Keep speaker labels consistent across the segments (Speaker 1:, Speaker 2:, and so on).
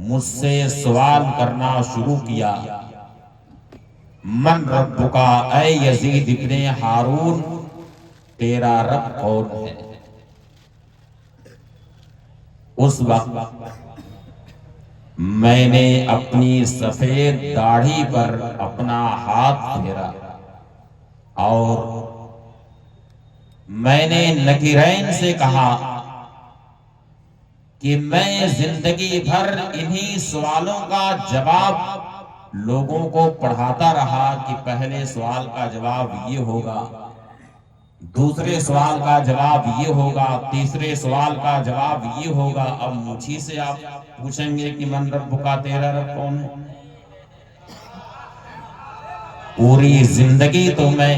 Speaker 1: مجھ سے سوال کرنا شروع کیا، من ربک، اے یزید ابن ہارون، تیرا رب کون ہے؟ اس وقت میں نے اپنی سفید داڑھی پر اپنا ہاتھ پھیرا اور میں نے نکیرین سے کہا کہ میں زندگی بھر انہی سوالوں کا جواب لوگوں کو پڑھاتا رہا کہ پہلے سوال کا جواب یہ ہوگا، دوسرے سوال کا جواب یہ ہوگا، تیسرے سوال کا جواب یہ ہوگا، اب مجھی سے آپ پوچھیں گے کہ من ربک، تیرا رب کون ہے؟ پوری زندگی تو میں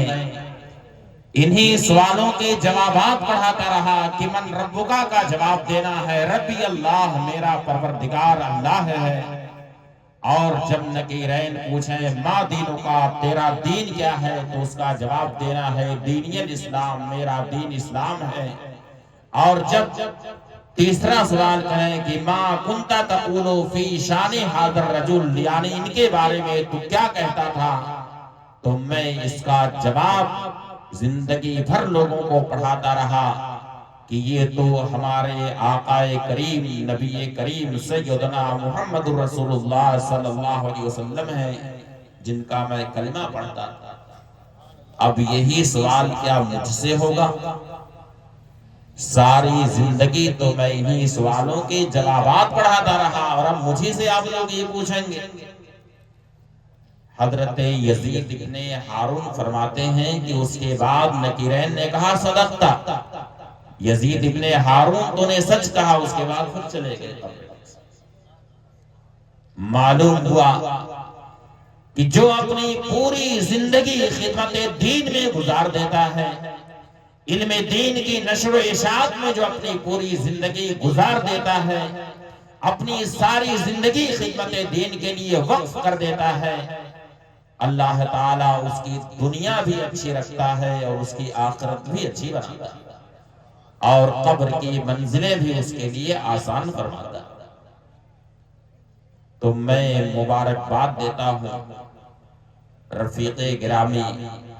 Speaker 1: انہی سوالوں کے جوابات پڑھاتا رہا کہ من ربکا کا جواب دینا ہے ربی اللہ، میرا پروردگار اللہ ہے، اور جب نکیرین پوچھیں ما دینوں کا، تیرا دین کیا ہے، تو اس کا جواب دینا ہے دینی الاسلام، میرا دین اسلام ہے، اور جب تیسرا سوال کریں کہ ما کنتا تقولو فی شان ھذا الرجل، یعنی ان کے بارے میں تو کیا کہتا تھا، تو میں اس کا جواب زندگی بھر لوگوں کو پڑھاتا رہا کہ یہ تو ہمارے آقا کریم نبی کریم سیدنا محمد رسول اللہ صلی اللہ علیہ وسلم ہے جن کا میں کلمہ پڑھتا تھا۔ اب یہی سوال کیا مجھ سے ہوگا؟ ساری زندگی تو میں انہی سوالوں کے جوابات پڑھاتا رہا اور اب مجھے سے آپ لوگ یہ پوچھیں گے۔ حضرت یزید ابن ہارون فرماتے ہیں کہ اس کے بعد نکیرین نے کہا صدقتا، یزید ابن ہارون تو نے سچ کہا، اس کے بعد پھر چلے گئے۔ معلوم ہوا کہ جو اپنی پوری زندگی خدمت دین میں گزار دیتا ہے، علم دین کی نشر و اشاعت میں جو اپنی پوری زندگی گزار دیتا ہے، اپنی ساری زندگی خدمت دین کے لیے وقف کر دیتا ہے، اللہ تعالیٰ اس کی دنیا بھی اچھی رکھتا ہے اور اس کی آخرت بھی اچھی بناتا ہے اور قبر کی منزلیں بھی اس کے لیے آسان فرماتا ہے۔ تو میں مبارکباد دیتا ہوں رفیق گرامی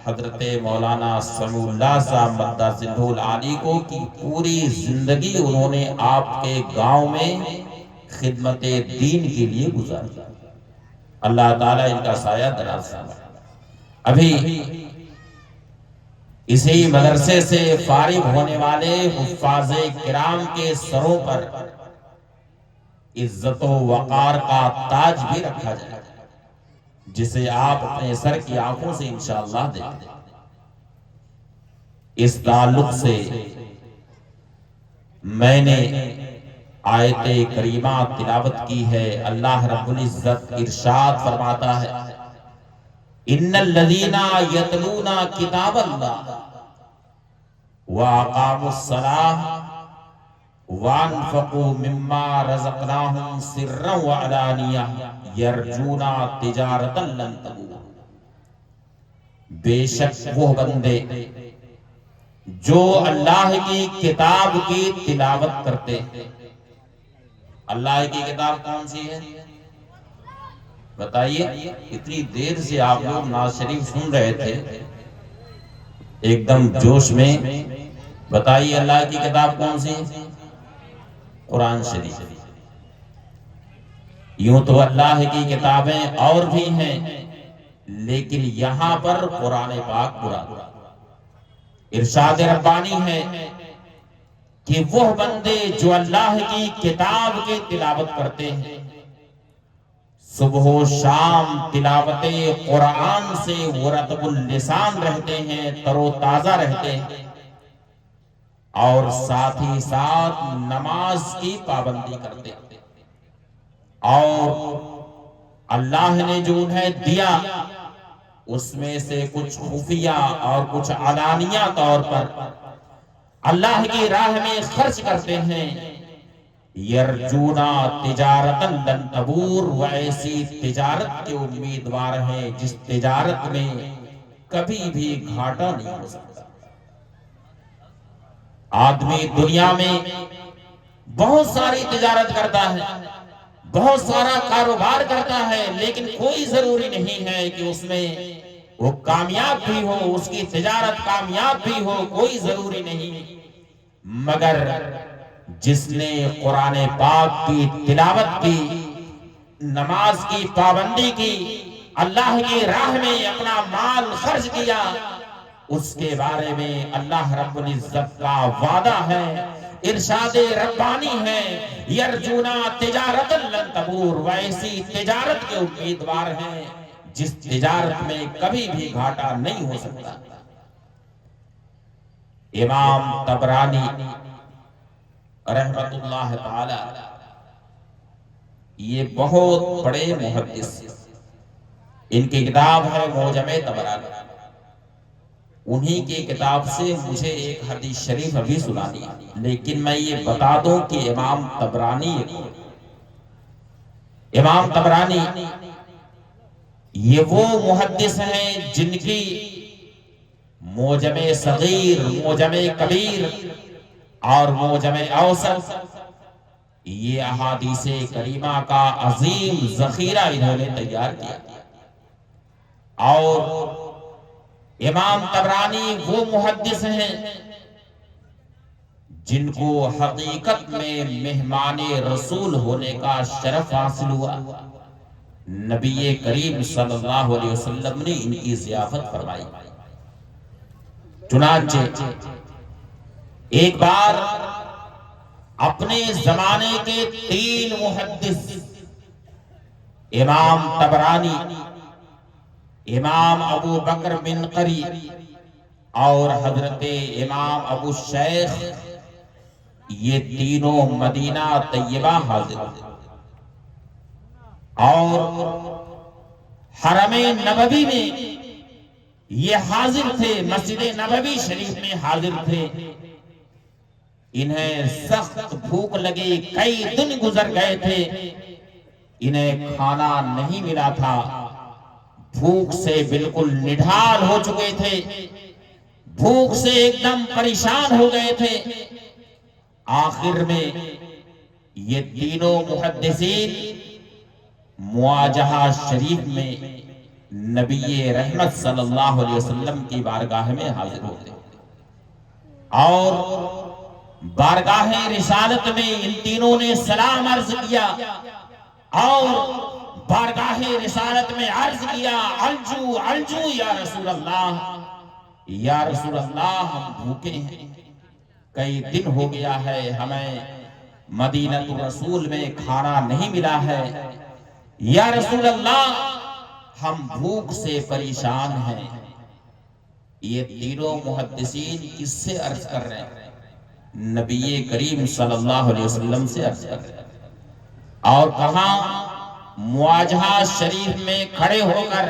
Speaker 1: حضرت مولانا سمیع اللہ صاحب مدہ ظلہ العالی کو کہ پوری زندگی انہوں نے آپ کے گاؤں میں خدمت دین کے لیے گزاری۔ اللہ تعالیٰ ان کا سایہ دراز فرمائے۔ ابھی اسی مدرسے سے فارغ ہونے والے حفاظ کرام کے سروں پر عزت و وقار کا تاج بھی رکھا جائے جسے آپ اپنے سر کی آنکھوں سے انشاءاللہ دیکھیں۔ اس تعلق سے میں نے آیت کریمہ تلاوت کی ہے۔ اللہ رب العزت ارشاد فرماتا ہے ان الذین یتلون کتاب اللہ واقاموا الصلاۃ وانفقوا مما رزقناہم سرا وعلانیہ یرجون تجارتا لن تبور، بے شک وہ بندے جو اللہ کی کتاب کی تلاوت کرتے ہیں۔ اللہ کی کتاب کون سی ہے بتائیے؟ اتنی دیر سے آپ لوگ نعت شریف سن رہے تھے ایک دم جوش میں، بتائیے اللہ کی کتاب کون سی؟ قرآن شریف۔ یوں تو اللہ کی کتابیں اور بھی ہیں لیکن یہاں پر قرآن پاک مراد۔ ارشاد ربانی ہے کہ وہ بندے جو اللہ کی کتاب کی تلاوت کرتے ہیں، صبح و شام تلاوت قرآن سے مرتب اللسان رہتے ہیں، تر و تازہ رہتے ہیں، اور ساتھ ہی ساتھ نماز کی پابندی کرتے ہیں، اور اللہ نے جو انہیں دیا اس میں سے کچھ خفیہ اور کچھ علانیہ طور پر اللہ کی راہ میں خرچ کرتے ہیں۔ یرجونا تجارتا لن تبور، وہ ایسی تجارت کے امیدوار ہیں جس تجارت میں کبھی بھی گھاٹا نہیں ہو سکتا۔ آدمی دنیا میں بہت ساری تجارت کرتا ہے، بہت سارا کاروبار کرتا ہے، لیکن کوئی ضروری نہیں ہے کہ اس میں وہ کامیاب بھی ہو، اس کی تجارت کامیاب بھی ہو، کوئی ضروری نہیں، مگر جس نے قرآن پاک کی تلاوت کی، نماز کی پابندی کی، اللہ کی راہ میں اپنا مال خرچ کیا، اس کے بارے میں اللہ رب العزت کا وعدہ ہے، ارشاد ربانی ہے، یرجونا تجارت لن تبور، ویسی تجارت کے امیدوار ہیں جس تجارت میں کبھی بھی گھاٹا نہیں ہو سکتا۔ امام طبرانی رحمت اللہ تعالی یہ بہت بڑے محدث، ان کی کتاب ہے معجم طبرانی، انہی کی کتاب سے مجھے ایک حدیث شریف ابھی سنانی ہے، لیکن میں یہ بتا دوں کہ امام طبرانی یہ وہ محدث ہیں جن کی معجم صغیر، معجم کبیر اور معجم اوسط یہ احادیث کریمہ کا عظیم ذخیرہ انہوں نے تیار کیا، اور امام طبرانی وہ محدث ہیں جن کو حقیقت میں مہمان رسول ہونے کا شرف حاصل ہوا، نبی کریم صلی اللہ علیہ وسلم نے ان کی ضیافت فرمائی۔ چنانچہ ایک بار اپنے زمانے کے 3 محدث، امام طبرانی، امام ابو بکر بن قری اور حضرت امام ابو شیخ، یہ تینوں مدینہ طیبہ حاضر تھے، اور حرم نبوی میں یہ حاضر تھے، مسجد نبوی شریف میں حاضر تھے۔ انہیں سخت بھوک لگی، کئی دن گزر گئے تھے، انہیں کھانا نہیں ملا تھا، بھوک سے بالکل نڈھال ہو چکے تھے، بھوک سے ایک دم پریشان ہو گئے تھے۔ آخر میں یہ تینوں محدثین مواجہہ شریف میں نبی رحمت صلی اللہ علیہ وسلم کی بارگاہ میں حاضر ہوتے، اور بارگاہ رسالت میں ان تینوں نے سلام عرض کیا، اور بارگاہ رسالت میں عرض کیا، الجو الجو یا رسول اللہ، یا رسول اللہ ہم بھوکے ہیں، کئی دن ہو گیا ہے، ہمیں مدینہ رسول میں کھانا نہیں ملا ہے، یا رسول اللہ ہم بھوک سے پریشان ہیں۔ یہ تینوں محدثین کس سے عرض کر رہے ہیں؟ نبی کریم صلی اللہ علیہ وسلم سے عرض کر رہے ہیں، اور کہاں مواجہہ شریف میں کھڑے ہو کر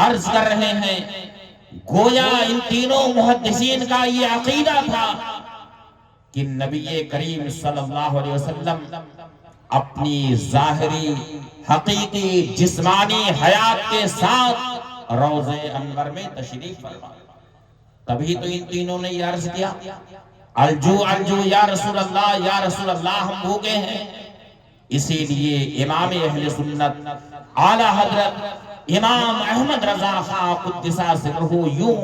Speaker 1: عرض کر رہے ہیں۔ گویا ان تینوں محدثین کا یہ عقیدہ تھا کہ نبی کریم صلی اللہ علیہ وسلم اپنی ظاہری حقیقی جسمانی حیات کے ساتھ روضہ انور میں تشریف فرما، تبھی تو ان تینوں نے یہ عرض کیا، الجو الجو یا رسول اللہ، یا رسول اللہ ہم بھوکے ہیں۔ اسی لیے امام اہل سنت اعلیٰ حضرت امام احمد رضا خان قدس سرہ یوں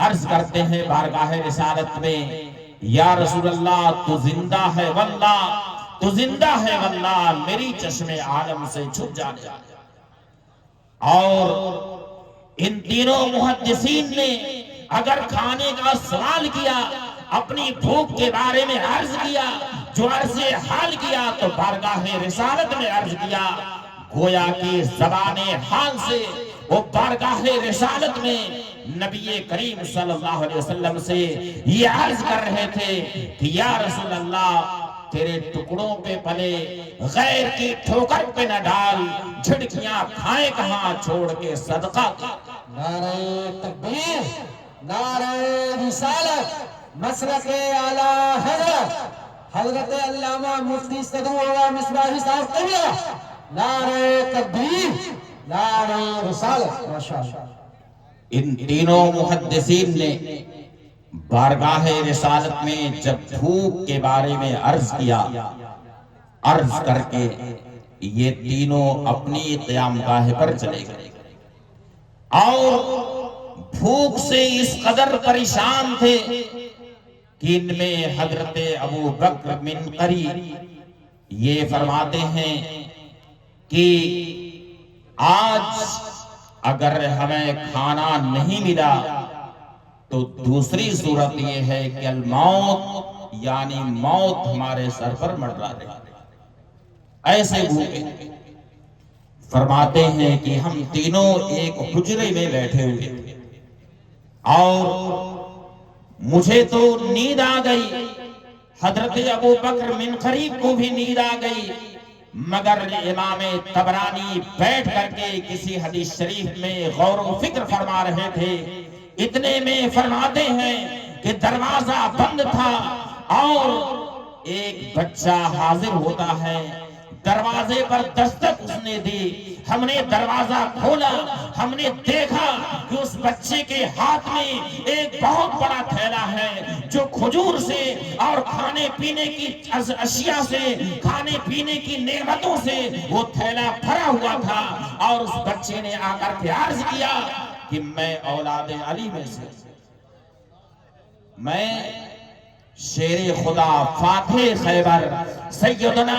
Speaker 1: عرض کرتے ہیں بارگاہ رسالت میں، یا رسول اللہ تو زندہ ہے واللہ، تو زندہ ہے واللہ، میری چشم عالم سے چھپ جانے۔ اور ان تینوں محدثین نے اگر کھانے کا سوال کیا، اپنی بھوک کے بارے میں عرض کیا، جو عرض حال کیا تو بارگاہ رسالت میں عرض کیا، گویا کی زبان حال سے وہ بارگاہ رسالت میں نبی کریم صلی اللہ علیہ وسلم سے یہ عرض کر رہے تھے کہ یا رسول اللہ تیرے ٹکڑوں پہ پلے، غیر کی ٹھوکر پہ نہ ڈال، جھڑکیاں کھائیں کہاں چھوڑ کے صدقہ۔
Speaker 2: نعرہ تکبیر، نعرہ رسالت، مسلک اعلیٰ حضرت علامہ مفتی صدوق مصباحی صاحب قبلہ، نعرہ تکبیر، نعرہ رسالت۔ ماشاءاللہ
Speaker 1: ان تینوں محدثین نے بارگاہ رسالت میں جب بھوک کے بارے میں عرض کیا، عرض کر کے یہ تینوں اپنی قیام گاہ پر چلے گئے اور بھوک سے اس قدر پریشان تھے کہ ان میں حضرت ابو بکر منقری یہ فرماتے ہیں کہ آج اگر ہمیں کھانا نہیں ملا تو دوسری صورت یہ ہے کہ الموت یعنی موت ہمارے سر پر منڈرا رہی ہے۔ ایسے بھوکے فرماتے ہیں کہ ہم تینوں ایک حجرے میں بیٹھے ہوئے تھے اور مجھے تو نیند آ گئی، حضرت ابو بکر منقری کو بھی نیند آ گئی، مگر امام طبرانی بیٹھ کر کے کسی حدیث شریف میں غور و فکر فرما رہے تھے۔ اتنے میں فرماتے ہیں کہ دروازہ بند تھا اور ایک بچہ حاضر ہوتا ہے، دروازے پر دستک اس نے دی، ہم نے دروازہ کھولا، ہم نے دیکھا کہ اس بچے کے ہاتھ میں ایک بہت بڑا تھیلا ہے جو کھجور سے اور کھانے پینے کی اشیاء سے، کھانے پینے کی نعمتوں سے وہ تھیلا بھرا ہوا تھا، اور اس بچے نے آ کر کے عرض کیا کہ میں اولاد علی میں سے، میں شیر خدا فاتح خیبر سیدنا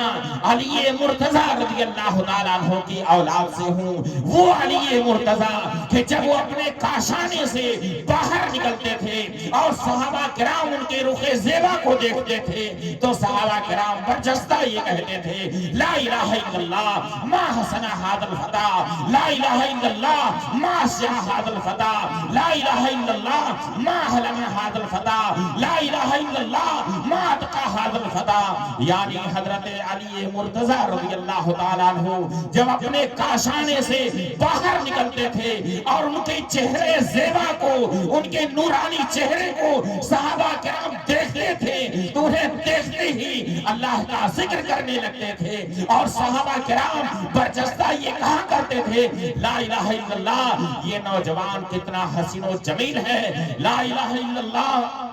Speaker 1: علی مرتضیٰ رضی اللہ تعالیٰ عنہ کی اولاد سے ہوں۔ وہ علی مرتضیٰ کہ جب وہ اپنے کاشانے سے باہر نکلتے تھے اور صحابہ کرام ان کے رخ زیبا کو دیکھتے تھے تو صحابہ کرام برجستہ یہ کہتے تھے لا الہ الا اللہ ما حسن ھذا الفتى، لا الہ الا اللہ ما اسیہ ھذا الفتى، لا الہ الا اللہ ما حلم ھذا الفتى، لا الہ الا اللہ ما اتقى ھذا الفتى۔ یعنی حضرت علی مرتضیٰ رضی اللہ تعالیٰ عنہ جب اپنے کاشانے سے باہر نکلتے تھے اور ان کے چہرے زیبا کو، ان کے نورانی چہرے کو صحابہ کرام دیکھتے تھے تو انہیں دیکھتے ہی اللہ کا ذکر کرنے لگتے تھے، اور صحابہ کرام برجستہ یہ کہا کرتے تھے لا الہ الا اللہ، یہ نوجوان کتنا حسین و جمیل ہے، لا الہ الا اللہ،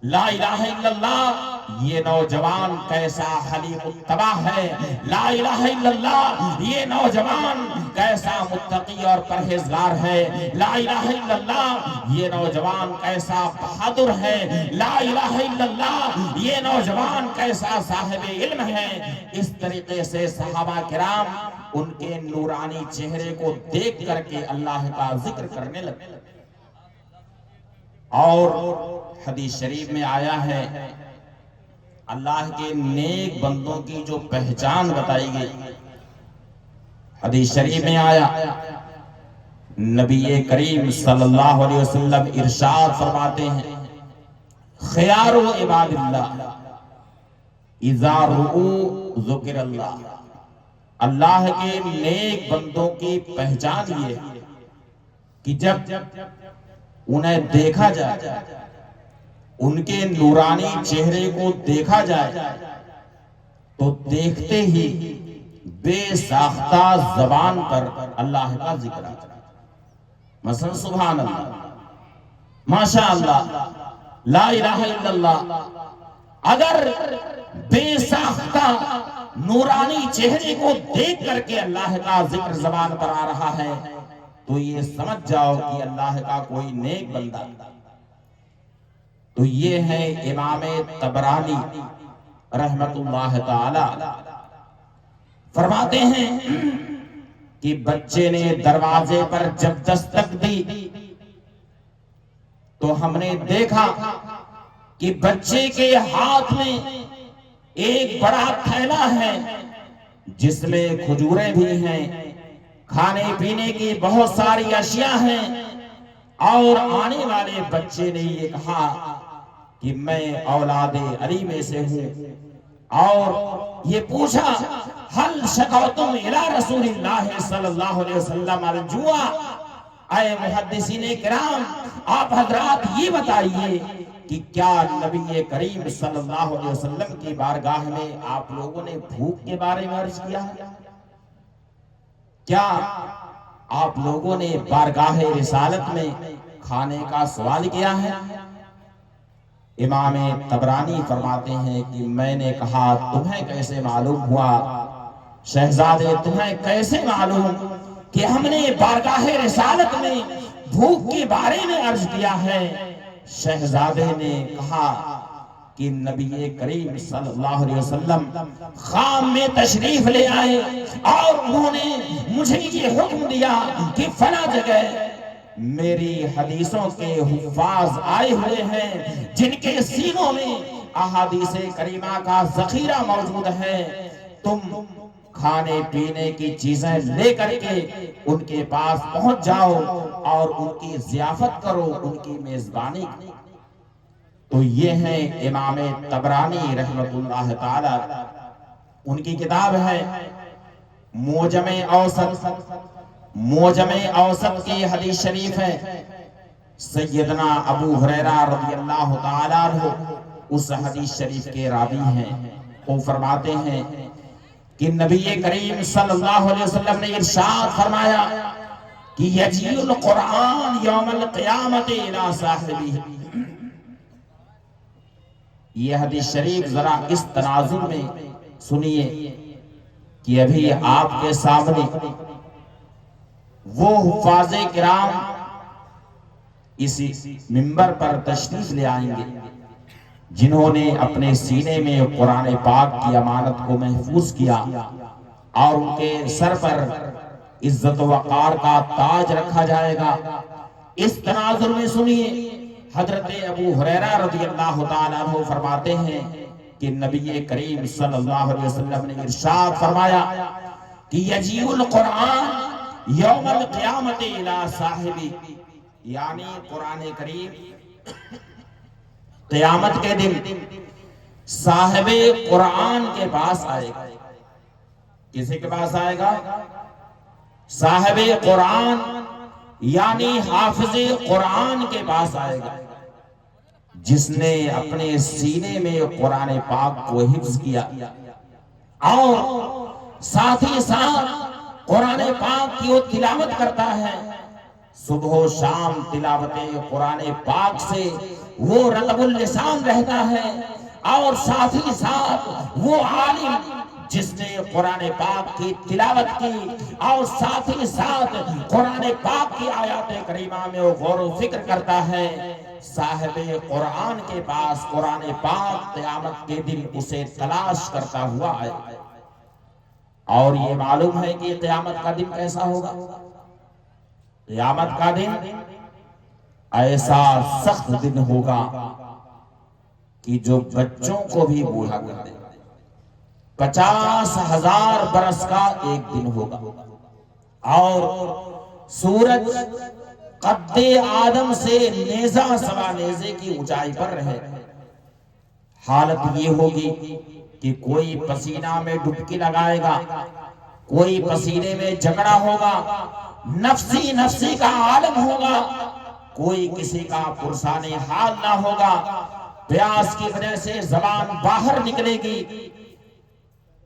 Speaker 1: لا الہ الا اللہ، یہ نوجوان کیسا حلیم الطبع ہے، لا الہ الا اللہ، یہ نوجوان کیسا متقی اور پرہیزگار ہے، لا الہ الا اللہ، یہ نوجوان کیسا بہادر ہے، لا الہ الا اللہ، یہ نوجوان کیسا صاحب علم ہے۔ اس طریقے سے صحابہ کرام ان کے نورانی چہرے کو دیکھ کر کے اللہ کا ذکر کرنے لگے۔ اور حدیث شریف میں آیا ہے اللہ کے نیک بندوں کی جو پہچان بتائی گئی، حدیث شریف میں آیا نبی کریم صلی اللہ علیہ وسلم ارشاد فرماتے ہیں خیار و عباد اللہ اذا رؤوا ذکر اللہ، اللہ کے نیک بندوں کی پہچان یہ ہے کہ جب انہیں دیکھا جائے، ان کے نورانی چہرے کو دیکھا جائے تو دیکھتے ہی بے ساختہ زبان پر اللہ کا ذکر آتا ہے، مثلا سبحان اللہ، ماشاء اللہ، لا الہ الا اللہ۔ اگر بے ساختہ نورانی چہرے کو دیکھ کر کے اللہ کا ذکر زبان پر آ رہا ہے تو یہ سمجھ جاؤ کہ اللہ کا کوئی نیک بندہ۔ تو یہ ہے امام طبرانی رحمت اللہ تعالی فرماتے ہیں کہ بچے نے دروازے پر جب دستک دی تو ہم نے دیکھا کہ بچے کے ہاتھ میں ایک بڑا تھیلا ہے جس میں کھجوریں بھی ہیں، کھانے پینے کی بہت ساری اشیاء ہیں، اور آنے والے بچے نے یہ کہا کہ میں اولاد علی میں سے ہوں، اور یہ پوچھا حل شکوتم الی رسول اللہ صلی اللہ علیہ وسلم الجوع، اے محدثین کرام آپ حضرات یہ بتائیے کہ کیا نبی کریم صلی اللہ علیہ وسلم کی بارگاہ میں آپ لوگوں نے بھوک کے بارے میں عرض کیا ہے؟ کیا آپ لوگوں نے بارگاہ رسالت میں کھانے کا سوال کیا ہے؟ امام طبرانی فرماتے ہیں کہ میں نے کہا تمہیں کیسے معلوم ہوا شہزادے، تمہیں کیسے معلوم کہ ہم نے بارگاہ رسالت میں بھوک کے بارے میں عرض کیا ہے؟ شہزادے نے کہا کہ نبی کریم صلی اللہ علیہ وسلم خام میں تشریف لے آئے اور انہوں نے مجھے یہ حکم دیا کہ فلاں جگہ میری حدیثوں کے حفاظ آئے ہوئے ہیں جن کے سینوں میں احادیث کریمہ کا ذخیرہ موجود ہے، تم کھانے پینے کی چیزیں لے کر کے ان کے پاس پہنچ جاؤ اور ان کی ضیافت کرو، ان کی میزبانی کرو۔ تو یہ ہیں امام طبرانی رحمۃ اللہ تعالی، ان کی کتاب ہے معجم اوسط۔ معجم اوسط کی حدیث شریف ہے، سیدنا ابو ہریرہ رضی اللہ تعالیٰ عنہ اس حدیث شریف کے راوی ہیں۔ وہ فرماتے ہیں کہ نبی کریم صلی اللہ علیہ وسلم نے ارشاد فرمایا کہ یجیء القرآن یوم القیامت الی صاحبہ۔ یہ حدیث شریف ذرا اس تناظر میں سنیے کہ ابھی آپ کے سامنے وہ حفاظ کرام اسی منبر پر تشریف لے آئیں گے جنہوں نے اپنے سینے میں قرآن پاک کی امانت کو محفوظ کیا اور ان کے سر پر عزت و وقار کا تاج رکھا جائے گا۔ اس تناظر میں سنیے، حضرت ابو ہریرہ رضی اللہ تعالیٰ عنہ فرماتے ہیں کہ نبی کریم صلی اللہ علیہ وسلم نے ارشاد فرمایا کہ یجیء القرآن یوم القیامت الی صاحبہ، یعنی قرآن کریم قیامت کے دن صاحب قرآن کے پاس آئے گا۔ کسی کے پاس آئے گا؟ صاحب قرآن یعنی حافظ قرآن کے پاس آئے گا، جس نے اپنے سینے میں قرآن پاک کو حفظ کیا اور ساتھ ہی ساتھ قرآن پاک کی وہ تلاوت کرتا ہے۔ صبح و شام تلاوت قرآن پاک سے وہ رطب اللسان رہتا ہے، اور ساتھ ہی ساتھ وہ عالم جس نے قرآن پاک کی تلاوت کی اور ساتھ ہی ساتھ قرآن پاک کی آیات کریمہ میں وہ غور و فکر کرتا ہے، صاحب قرآن کے پاس قرآن پاک قیامت کے دن اسے تلاش کرتا ہوا آئے۔ اور یہ معلوم ہے کہ قیامت کا دن کیسا ہوگا؟ قیامت کا دن ایسا سخت دن ہوگا کہ جو بچوں کو بھی بوڑھا کر دے۔ 50,000 برس کا ایک دن ہوگا اور سورج قد آدم سے نیزہ سوا نیزے کی اونچائی پر رہے۔ حالت یہ ہوگی کہ کوئی پسینہ میں ڈبکی لگائے گا، کوئی پسینے میں جھگڑا ہوگا، نفسی نفسی کا عالم ہوگا، کوئی کسی کا پرسان حال نہ ہوگا، پیاس کی وجہ سے زبان باہر نکلے گی۔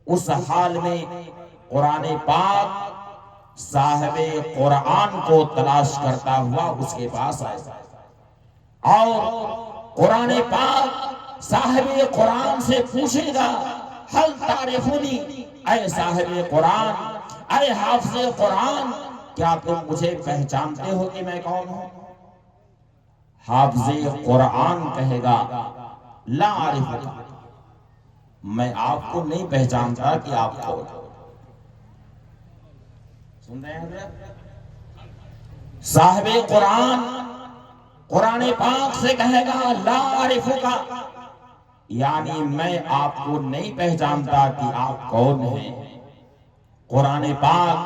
Speaker 1: اس حال میں قرآن پاک صاحب قرآن کو تلاش کرتا ہوا اس کے پاس آئے اور قرآن پاک صاحب قرآن سے پوچھے گا، حل تعرفونی، اے صاحب قرآن، اے حافظ قرآن، کیا تم مجھے پہچانتے ہو کہ میں کون ہوں؟ حافظ قرآن کہے گا، لا عارف، میں آپ کو نہیں پہچانتا کہ آپ کون ہو۔ سن رہے ہیں حضرت؟ صاحب قرآن قرآن پاک سے کہے گا، لا عارف کا، یعنی میں آپ کو نہیں پہچانتا کہ آپ کون ہیں۔ قرآن پاک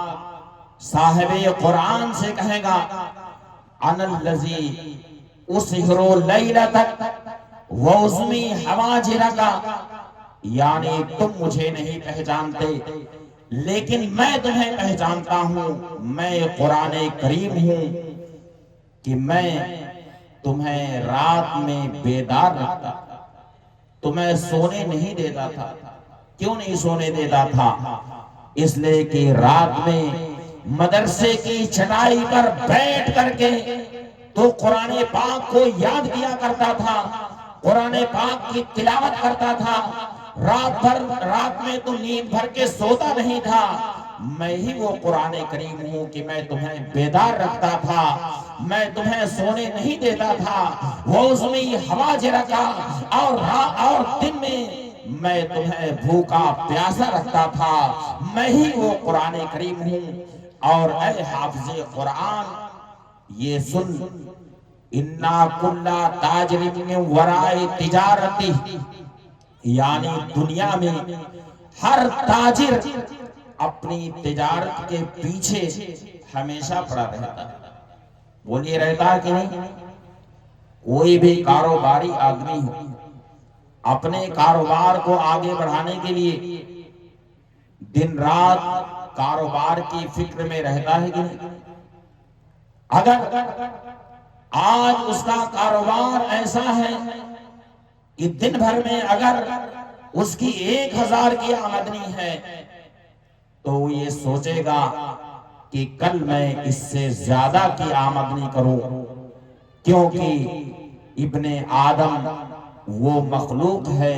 Speaker 1: صاحب قرآن سے کہے گا، انا الذی اسہر لیلتک وعظمی حواجرک، یعنی تم مجھے نہیں پہچانتے لیکن میں تمہیں پہچانتا ہوں۔ میں قرآن کریم ہوں کہ میں تمہیں رات میں بیدار رکھتا، تمہیں سونے نہیں دیتا تھا۔ کیوں نہیں سونے دیتا تھا؟ اس لیے کہ رات میں مدرسے کی چٹائی پر بیٹھ کر کے تو قرآن پاک کو یاد کیا کرتا تھا، قرآن پاک کی تلاوت کرتا تھا، رات میں تو نیند بھر کے سوتا نہیں تھا، میں ہی وہ قرآن کریم ہوں کہ میں تمہیں بیدار رکھتا تھا، میں تمہیں سونے نہیں دیتا تھا، وہ اس میں ہوا جرکا اور دن میں تمہیں بھوکا پیاسا رکھتا تھا، میں ہی وہ قرآن کریم ہوں۔ اور اے حافظ قرآن یہ سن، اِنَّا كُلَّ تَاجِرٍ مِّن وَرَاءِ تِجَارَتِهِ، یعنی دنیا میں ہر تاجر اپنی تجارت کے پیچھے ہمیشہ پڑا رہتا ہے۔ بولیے رہتا کہ نہیں؟ کوئی بھی کاروباری آدمی ہو، اپنے کاروبار کو آگے بڑھانے کے لیے دن رات کاروبار کی فکر میں رہتا ہے کہ نہیں؟ اگر آج اس کا کاروبار ایسا ہے کہ دن بھر میں اگر اس کی 1000 کی آمدنی ہے تو وہ یہ سوچے گا کہ کل میں اس سے زیادہ کی آمدنی کروں، کیونکہ ابن آدم وہ مخلوق ہے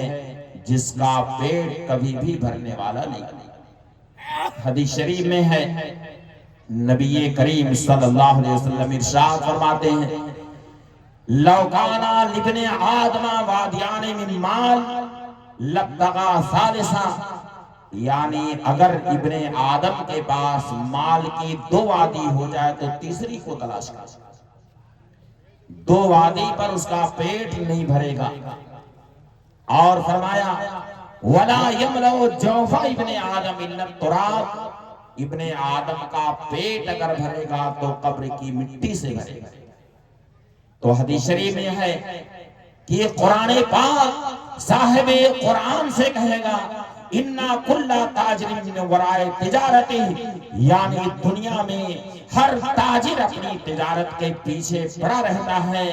Speaker 1: جس کا پیٹ کبھی بھی بھرنے والا نہیں۔ حدیث شریف میں ہے، نبی کریم صلی اللہ علیہ وسلم ارشاد فرماتے ہیں، لو کانا لابن آدم وادیان من مال لابتغى ثالثا، یعنی اگر ابن آدم کے پاس مال کی 2 وادی ہو جائے تو تیسری کو تلاش کر، 2 وادی پر اس کا پیٹ نہیں بھرے گا۔ اور فرمایا وَلَا يَمْلَأُ جَوْفَ ابن آدم إِلَّا التُّرَابُ، ابن آدم کا پیٹ اگر بھرے گا تو قبر کی مٹی سے بھرے گا۔ تو حدیث شریف میں ہے کہ یہ قرآن پاک صاحب قرآن سے کہے گا، اِنَّا كُلَّ تَاجِرٍ مِّن وَرَاءِ تِجَارَتِهِ، یعنی دنیا میں ہر تاجر اپنی تجارت کے پیچھے پڑا رہتا ہے،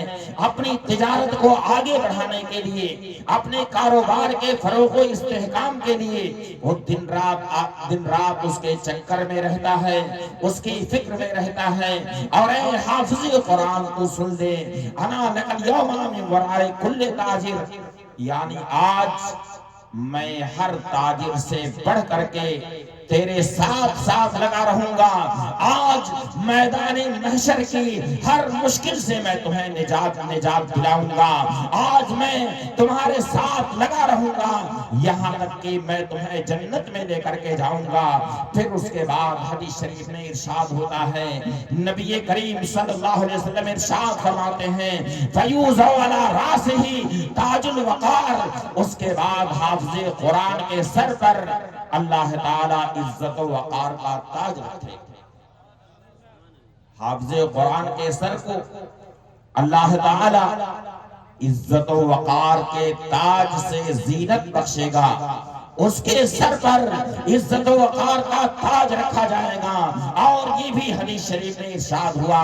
Speaker 1: اپنی تجارت کو آگے بڑھانے کے لیے، اپنے کاروبار کے فروغ و استحکام کے لیے وہ دن رات اس کے چکر میں رہتا ہے، اس کی فکر میں رہتا ہے۔ اور اے حافظ قرآن تو سن لے، انا لک اليوم من وراء کل تاجر، یعنی آج میں ہر تاجر سے بڑھ کر کے تیرے ساتھ لگا رہوں گا، آج میدان محشر کی ہر مشکل سے میں تمہیں نجات دلاؤں گا، آج میں تمہارے ساتھ لگا رہوں گا، یہاں تک کہ میں تمہیں جنت میں لے کر کے جاؤں گا۔ پھر اس کے بعد حدیث شریف میں ارشاد ہوتا ہے، نبی کریم صلی اللہ علیہ وسلم ارشاد فرماتے ہیں فَيُوزَوْ عَلَى رَاسِهِ تاج الوقار، اس کے بعد حافظ قرآن کے سر پر اللہ تعالیٰ عزت و وقار کا تاج رکھے۔ حافظ قرآن کے سر کو اللہ تعالیٰ عزت و وقار کے تاج سے زینت بخشے گا، اس کے سر پر عزت و وقار کا تاج رکھا جائے گا۔ اور یہ بھی حدیث شریف میں ارشاد ہوا،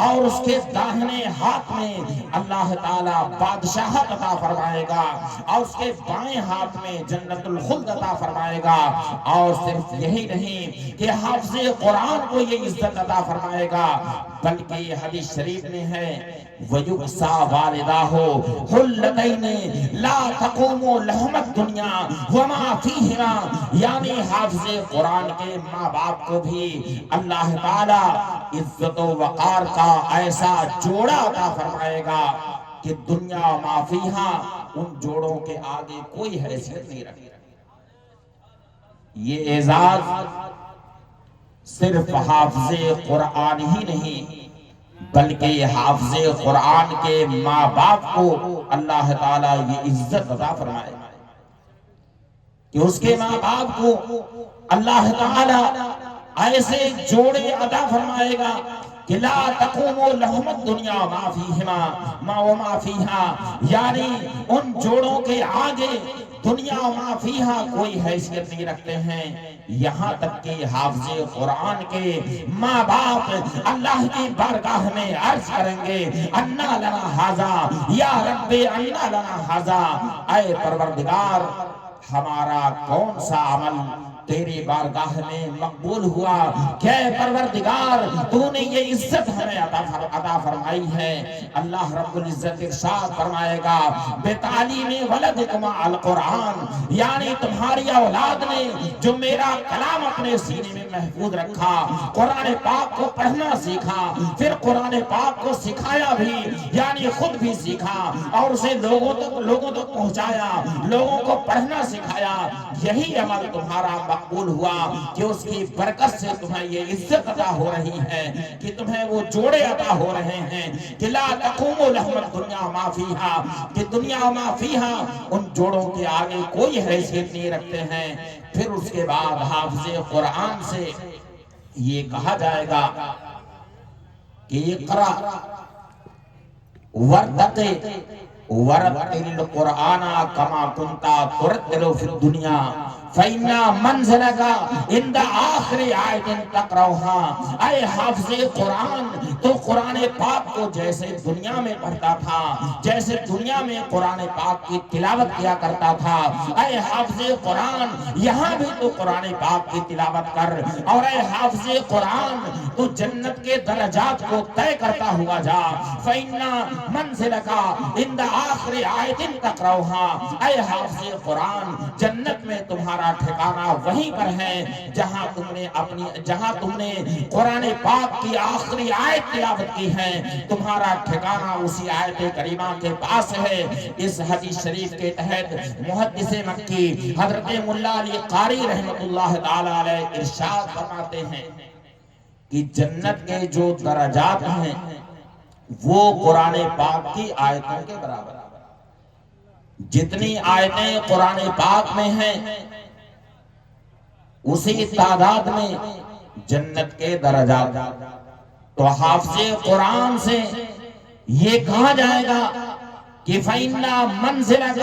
Speaker 1: اور اس کے داہنے ہاتھ میں اللہ تعالیٰ بادشاہت عطا فرمائے گا، اور اس کے بائیں ہاتھ میں جنت الخلد عطا فرمائے گا۔ اور صرف یہی نہیں کہ حافظ قرآن کو یہ عزت عطا فرمائے گا، بلکہ یہ حدیث شریف میں ہے وَيُقْسَى وَالِدَاهُ حُلَّتَيْنِ لَا تَقُومُ لَهُمَا الدُّنْيَا وَمَا فِيهِمَا، یعنی حافظ قرآن کے ماں باپ کو بھی اللہ تعالیٰ عزت و وقار کا ایسا جوڑا عطا فرمائے گا کہ دنیا و ما فیہا ان جوڑوں کے آگے کوئی حیثیت نہیں رکھے۔ یہ اعزاز صرف حافظ قرآن ہی نہیں بلکہ حافظ قرآن کے ماں باپ کو اللہ تعالیٰ یہ عزت عطا فرمائے کہ اس کے ماں باپ کو اللہ تعالیٰ ایسے جوڑے عطا فرمائے گا کہ لا تقوم لہم الدنیا وما فیہا، یعنی ان جوڑوں کے آگے دنیا وما فیہا کوئی حیثیت نہیں رکھتے ہیں۔ یہاں تک کہ حافظ قرآن کے ماں باپ اللہ کی بارگاہ میں عرض کریں گے انا لنا ھذا یا رب انا لنا ھذا، اے پروردگار ہمارا کون سا عمل تیری بارگاہ میں مقبول ہوا کہ اے پروردگار تو نے یہ عزت ہمیں عطا فرمائی ہے۔ اللہ رب العزت ارشاد فرمائے گا بتعلیم ولدکم القرآن، یعنی تمہاری اولاد نے جو میرا کلام اپنے سینے میں محفوظ رکھا، قرآن پاک کو پڑھنا سیکھا، پھر قرآن پاک کو سکھایا بھی، یعنی خود بھی سیکھا اور اسے لوگوں تک پہنچایا، لوگوں کو پڑھنا سکھایا، یہی عمل تمہارا مقبول ہوا کہ اس کی برکت سے تمہیں یہ عزت عطا ہو رہی ہے، کہ تمہیں وہ جوڑے عطا ہو رہے ہیں کہ لا تقوم لہم الدنیا ما فیہا، کہ دنیا ما فیہا ان جوڑوں کے آگے کوئی حیثیت نہیں رکھتے ہیں۔ پھر اس کے بعد حافظ قرآن سے یہ کہا جائے گا کہ اقرا ورتقی ورتل القرآن کما کنتا ترتل فی الدنیا فإِنَّ مَنْزِلَكَ عِنْدَ آخِرِ آیَةٍ تَقْرَؤُهَا، اے حافظ قرآن تو قرآن پاک کو جیسے دنیا میں پڑھتا تھا، جیسے دنیا میں قرآن پاک کی تلاوت کیا کرتا تھا، اے حافظ قرآن یہاں بھی تو قرآن پاک کی تلاوت کر، اور اے حافظ قرآن تو جنت کے درجات کو طے کرتا ہوا جا۔ فَإِنَّ مَنْزِلَكَ عِنْدَ آخِرِ آیَةٍ تَقْرَؤُهَا، اے حافظ قرآن جنت میں تمہارا ٹھکانہ وہیں پر ہے جہاں تم نے قرآن پاک کی آخری آیت تلاوت کی ہے، تمہارا ٹھکانہ اسی آیت کریمہ کے پاس ہے۔ اس حدیث شریف کے تحت محدث مکی حضرت مولا علی قاری رحمت اللہ تعالی علیہ ارشاد فرماتے ہیں کہ جنت کے جو درجات ہیں وہ قرآن پاک کی آیتوں کے برابر، جتنی آیتیں قرآن پاک میں ہیں اسی تعداد میں جنت کے درجات۔ تو حافظ قرآن سے یہ کہا جائے گا کہ فَإِنَّ مَنْزِلَكَ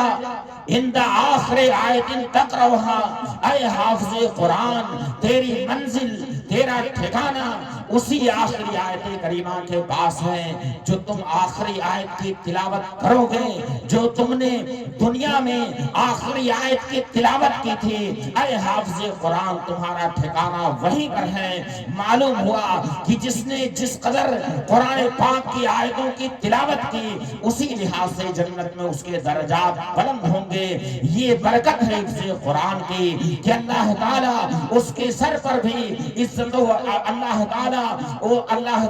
Speaker 1: عِنْدَ آخِرِ آیَةٍ تَقْرَؤُهَا، اے حافظ قرآن تیری منزل، تیرا ٹھکانہ اسی آخری آیت کریمہ کے پاس ہے جو تم آخری آیت کی تلاوت کرو گے، جو تم نے دنیا میں آخری آیت کی تلاوت کی تھی، اے حافظ قرآن تمہارا ٹھکانہ وہیں پر ہے۔ معلوم ہوا کہ جس نے جس قدر قرآن پاک کی آیتوں کی تلاوت کی اسی لحاظ سے جنت میں اس کے درجات بلند ہوں گے۔ یہ برکت ہے حفظ قرآن کی کہ اللہ تعالیٰ اس کے سر پر بھی عزت و اللہ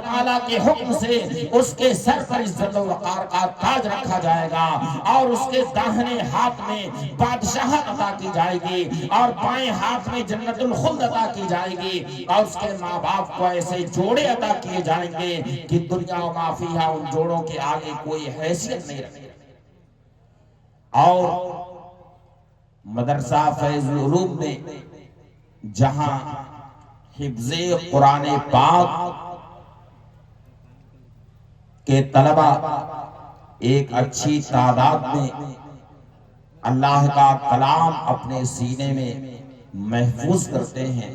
Speaker 1: تعالیٰ کے حکم سے اس کے سر پر عزت و وقار کا تاج رکھا جائے گا، اور اس کے داہنے ہاتھ میں بادشاہت عطا کی جائے گی، اور بائیں ہاتھ میں جنت الخلد عطا کی جائے گی، اور اس کے ماں باپ کو ایسے جوڑے عطا کیے جائیں گے کہ دنیا و ما فیہا ان جوڑوں کے آگے کوئی حیثیت نہیں رکھے۔ اور مدرسہ فیض العلوم میں جہاں حفظ قرآن پاک کے طلبہ ایک اچھی تعداد میں اللہ کا کلام اپنے سینے میں محفوظ کرتے ہیں،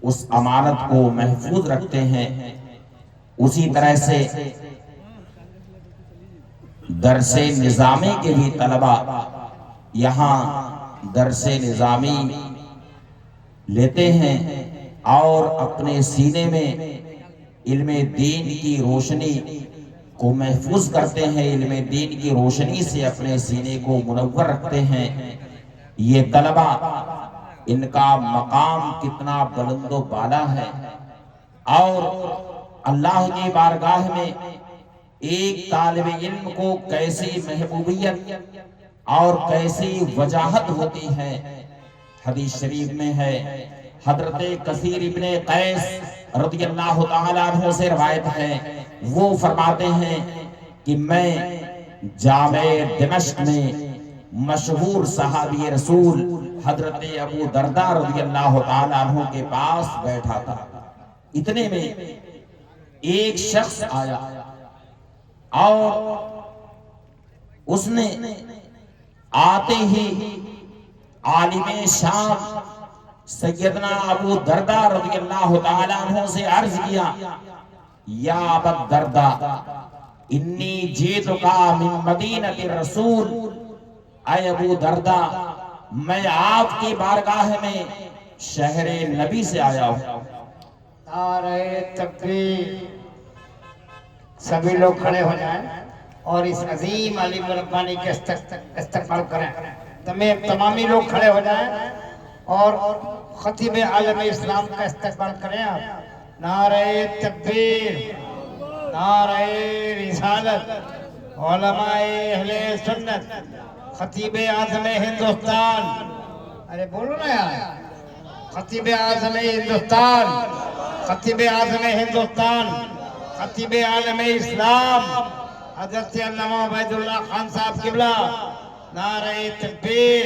Speaker 1: اس امانت کو محفوظ رکھتے ہیں، اسی طرح سے درس نظامی کے بھی طلبہ یہاں درس نظامی لیتے ہیں اور اپنے سینے میں علم دین کی روشنی کو محفوظ کرتے ہیں، علم دین کی روشنی سے اپنے سینے کو منور رکھتے ہیں۔ یہ طلبہ ان کا مقام کتنا بلند و بالا ہے، اور اللہ کی بارگاہ میں ایک طالب علم کو کیسی محبوبیت اور کیسی وجاہت ہوتی ہے۔ حدیث شریف میں ہے، حضرت کثیر ابن قیس رضی اللہ تعالیٰ عنہ سے روایت ہے، وہ فرماتے ہیں کہ میں جامع دمشق میں مشہور صحابی رسول حضرت ابو درداء رضی اللہ تعالیٰ عنہ کے پاس بیٹھا تھا، اتنے میں ایک شخص آیا اور اس نے آتے ہی عالم شام سیدنا ابو درداء رضی اللہ تعالیٰ عنہ سے عرض کیا، یا ابا درداء انی جیتکا من مدینہ رسول، اے ابو درداء میں آپ کی بارگاہ میں شہر نبی سے آیا ہوں.
Speaker 2: نعرہ تکبیر. سبھی لوگ کھڑے ہو جائیں اور اس عظیم عالم ربانی کے استقبال کریں. تمامی لوگ کھڑے ہو جائیں اور خطیب عالم اسلام کا استقبال کریں. آپ نعرہ تکبیر، نعرہ رسالت، علماء اہل سنت، خطیب اعظم ہندوستان. ارے بولو نا یار. خطیب اعظم ہندوستان، خطیب اعظم ہندوستان، خطیب عالم اسلام حضرت علامہ عبید اللہ خان صاحب قبلہ. نعرہ تکبیر،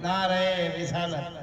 Speaker 2: نعرہ رسالت.